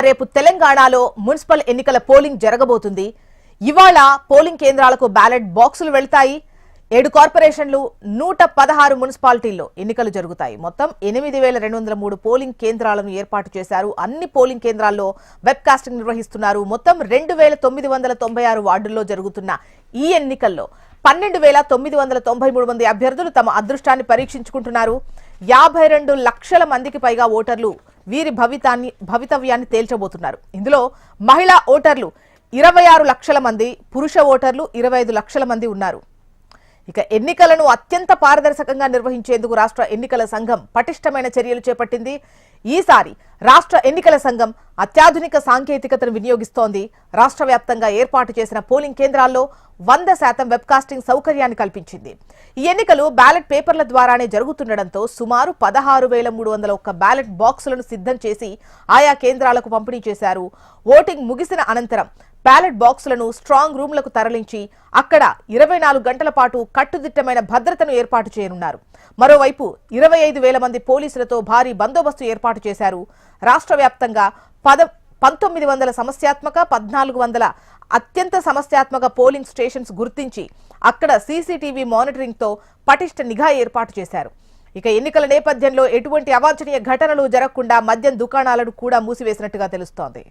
రేపు తెలంగాణలో మున్సిపల్ ఎన్నికల పోలింగ్ జరగబోతుంది. ఇవాళ పోలింగ్ కేంద్రాలకు బ్యాలెట్ బాక్సులు వెళ్తాయి. 7 కార్పొరేషన్లు 116 మున్సిపాలిటీల్లో ఎన్నికలు జరుగుతాయి. మొత్తం 8203 పోలింగ్ కేంద్రాలను ఏర్పాటు చేశారు. అన్ని పోలింగ్ కేంద్రాల్లో వెబ్ కాస్టింగ్ నిర్వహిస్తున్నారు. మొత్తం 2996 వార్డుల్లో జరుగుతున్న ఈ ఎన్నికల్లో 12993 మంది అభ్యర్థులు తమ అదృష్టాన్ని పరీక్షించుకుంటున్నారు. 52 లక్షల మందికి పైగా ఓటర్లు వీరి భవితవ్యాన్ని తేల్చబోతున్నారు. ఇందులో మహిళా ఓటర్లు 26 లక్షల మంది, పురుష ఓటర్లు 25 లక్షల మంది ఉన్నారు. ఇక ఎన్నికలను అత్యంత పారదర్శకంగా నిర్వహించేందుకు రాష్ట్ర ఎన్నికల సంఘం పటిష్టమైన చర్యలు చేపట్టింది. ఈసారి రాష్ట్ర ఎన్నికల సంఘం అత్యాధునిక సాంకేతికతను వినియోగిస్తోంది. రాష్ట్ర వ్యాప్తంగా ఏర్పాటు చేసిన పోలింగ్ కేంద్రాల్లో 100% వెబ్కాస్టింగ్ సౌకర్యాన్ని కల్పించింది. ఈ ఎన్నికలు బ్యాలెట్ పేపర్ల ద్వారానే జరుగుతుండటంతో సుమారు 16,301 బ్యాలెట్ బాక్సులను సిద్ధం చేసి ఆయా కేంద్రాలకు పంపిణీ చేశారు. ఓటింగ్ ముగిసిన అనంతరం బ్యాలెట్ బాక్సులను స్ట్రాంగ్ రూమ్లకు తరలించి అక్కడ 24 గంటల పాటు కట్టుదిట్టమైన భద్రతను ఏర్పాటు చేయనున్నారు. మరోవైపు 25,000 మంది పోలీసులతో భారీ బందోబస్తు ఏర్పాటు చేశారు. రాష్ట్ర వ్యాప్తంగా 1900 సమస్యాత్మక, 1400 అత్యంత సమస్యాత్మక పోలింగ్ స్టేషన్స్ గుర్తించి అక్కడ సీసీటీవీ మానిటరింగ్ తో పటిష్ట నిఘా ఏర్పాటు చేశారు. ఇక ఎన్నికల నేపథ్యంలో ఎటువంటి అవాంఛనీయ ఘటనలు జరగకుండా మద్యం దుకాణాలను కూడా మూసివేసినట్టుగా తెలుస్తోంది.